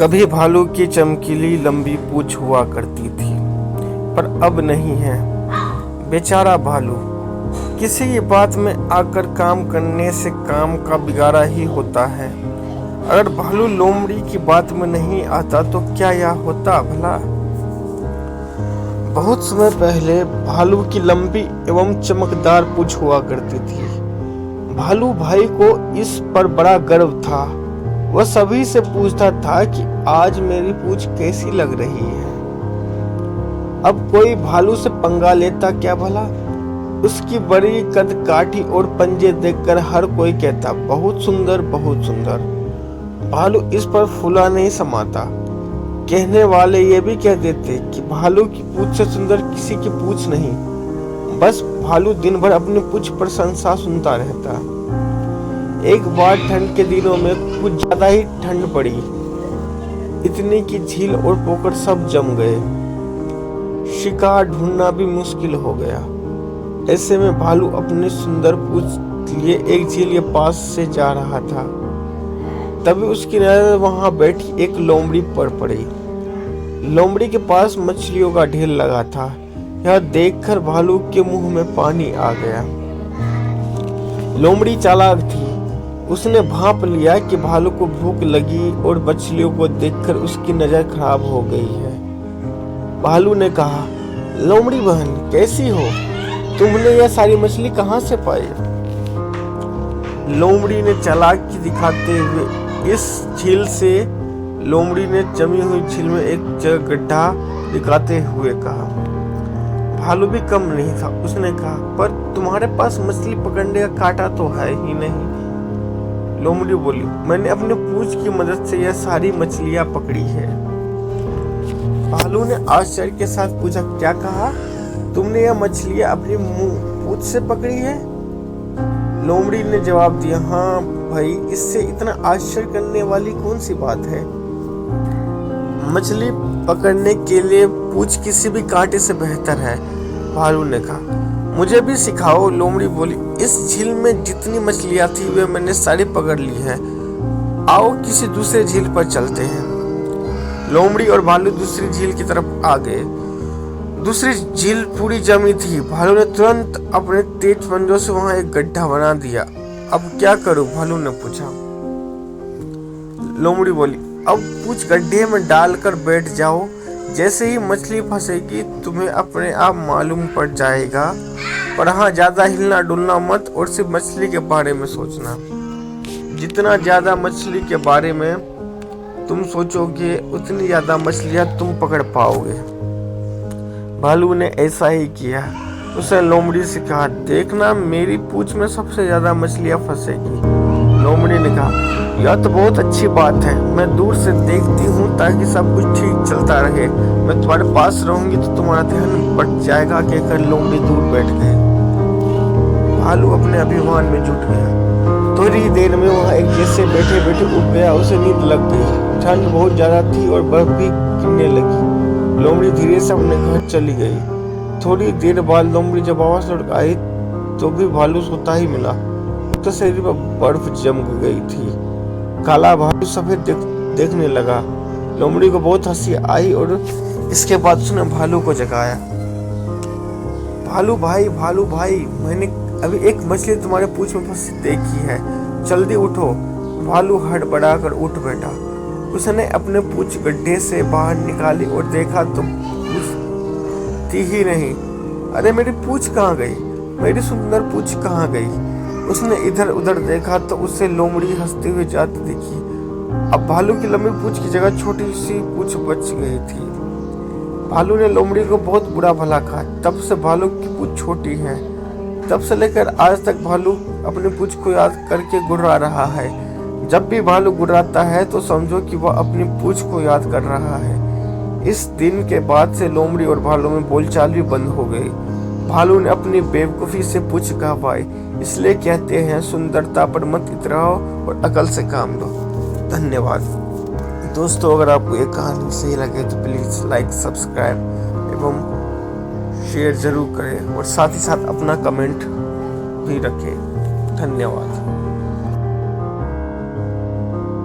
कभी भालू की चमकीली लंबी पूंछ हुआ करती थी, पर अब नहीं है। बेचारा भालू, किसी बात में आकर काम करने से काम का बिगाड़ा ही होता है। अगर भालू लोमड़ी की बात में नहीं आता तो क्या यह होता भला। बहुत समय पहले भालू की लंबी एवं चमकदार पूंछ हुआ करती थी। भालू भाई को इस पर बड़ा गर्व था। वह सभी से पूछता था कि आज मेरी पूंछ कैसी लग रही है। अब कोई भालू से पंगा लेता क्या भला। उसकी बड़ी कद काठी और पंजे देखकर हर कोई कहता, बहुत सुंदर, बहुत सुंदर। भालू इस पर फूला नहीं समाता। कहने वाले ये भी कह देते कि भालू की पूंछ से सुंदर किसी की पूंछ नहीं। बस भालू दिन भर अपनी पूंछ प्रशंसा सुनता रहता। एक बार ठंड के दिनों में कुछ ज्यादा ही ठंड पड़ी, इतनी कि झील और पोखर सब जम गए। शिकार ढूंढना भी मुश्किल हो गया। ऐसे में भालू अपनी सुंदर पूंछ लिए एक झील के पास से जा रहा था। तभी उसकी नजर वहां बैठी एक लोमड़ी पर पड़ी। लोमड़ी के पास मछलियों का ढेर लगा था। यह देखकर भालू के मुंह में पानी आ गया। लोमड़ी चालाक थी। उसने भांप लिया कि भालू को भूख लगी और मछलियों को देखकर उसकी नजर खराब हो गई है। भालू ने कहा, लोमड़ी बहन कैसी हो? तुमने यह सारी मछली कहां से पाई? लोमड़ी ने चालाकी दिखाते हुए इस झील से लोमड़ी ने जमी हुई झील में एक जगह गड्ढा दिखाते हुए कहा। भालू भी कम नहीं था। उसने कहा, पर तुम्हारे पास मछली पकड़ने का कांटा तो है ही नहीं। लोमड़ी बोली, मैंने अपने पूंछ की मदद से यह सारी मछलियां पकड़ी है। भालू ने आश्चर्य के साथ पूछा, क्या कहा? तुमने यह मछलियां अपनी पूंछ से पकड़ी है? लोमड़ी ने जवाब दिया, हाँ भाई, इससे इतना आश्चर्य करने वाली कौन सी बात है। मछली पकड़ने के लिए पूंछ किसी भी कांटे से बेहतर है। भालू ने कहा, मुझे भी सिखाओ। लोमड़ी बोली, इस झील में जितनी मछलियां थी वे मैंने सारी पकड़ ली है। आओ किसी दूसरे झील पर चलते हैं। लोमड़ी और भालू दूसरी झील की तरफ आ गए। दूसरी झील पूरी जमी थी। भालू ने तुरंत अपने तेज पंजों से वहां एक गड्ढा बना दिया। अब क्या करूं? भालू ने पूछा। लोमड़ी बोली, अब पूंछ गड्ढे में डालकर बैठ जाओ। जैसे ही मछली फंसेगी तुम्हें अपने आप मालूम पड़ जाएगा। पर हाँ, ज्यादा हिलना डुलना मत और सिर्फ मछली के बारे में सोचना। जितना ज्यादा मछली के बारे में तुम सोचोगे उतनी ज्यादा मछलियां तुम पकड़ पाओगे। भालू ने ऐसा ही किया। उसने लोमड़ी से कहा, देखना मेरी पूंछ में सबसे ज्यादा मछलियां फंसेगी। लोमड़ी ने कहा, यह तो बहुत अच्छी बात है। मैं दूर से देखती हूँ ताकि सब कुछ ठीक चलता रहे। मैं तुम्हारे पास रहूंगी तो तुम्हारा ध्यान बढ़ जाएगा। कहकर लोमड़ी दूर बैठ गए। भालू अपने अभिमान में जुट गया। थोड़ी देर में वहाँ एक जैसे बैठे बैठे उठ गया। उसे नींद लग गई। ठंड बहुत ज्यादा थी और बर्फ भी गिरने लगी। लोमड़ी धीरे से अपने घर चली गई। थोड़ी देर बाद लोमड़ी जब वापस लौट आई तो भी भालू सोता ही मिला। तो शरीर पर बर्फ जम गई थी। काला भालू सफेद देखने लगा। लोमड़ी को बहुत हंसी आई और इसके बाद उसने भालू को जगाया। भालू भाई, मैंने अभी एक मछली तुम्हारे पूंछ में फंसी देखी है। जल्दी उठो। भालू हड़बड़ाकर उठ बैठा। उसने अपने पूंछ गड्ढे से बाहर निकाली और देखा तो पूंछ थी ही नहीं। अरे मेरी पूंछ कहाँ गई? मेरी सुंदर पूंछ कहाँ गई? उसने इधर उधर देखा तो उससे लोमड़ी हंसते हुए जाती दिखी। अब भालू की लंबी पूंछ की जगह छोटी सी पूंछ बच गई थी। भालू ने लोमड़ी को बहुत बुरा भला कहा। तब से भालू की पूंछ छोटी है। तब से लेकर आज तक भालू अपनी पूंछ को याद करके गुर्रा रहा है। जब भी भालू गुर्राता है तो समझो कि वह अपनी पूंछ को याद कर रहा है। इस दिन के बाद से लोमड़ी और भालू में बोलचाल भी बंद हो गई। भालू ने अपनी बेवकूफी से पूंछ कहवाई। इसलिए कहते हैं, सुंदरता पर मत इतराओ और अकल से काम लो। धन्यवाद दोस्तों। अगर आपको ये कहानी सही लगे तो प्लीज़ लाइक, सब्सक्राइब एवं शेयर जरूर करें और साथ ही साथ अपना कमेंट भी रखें। धन्यवाद।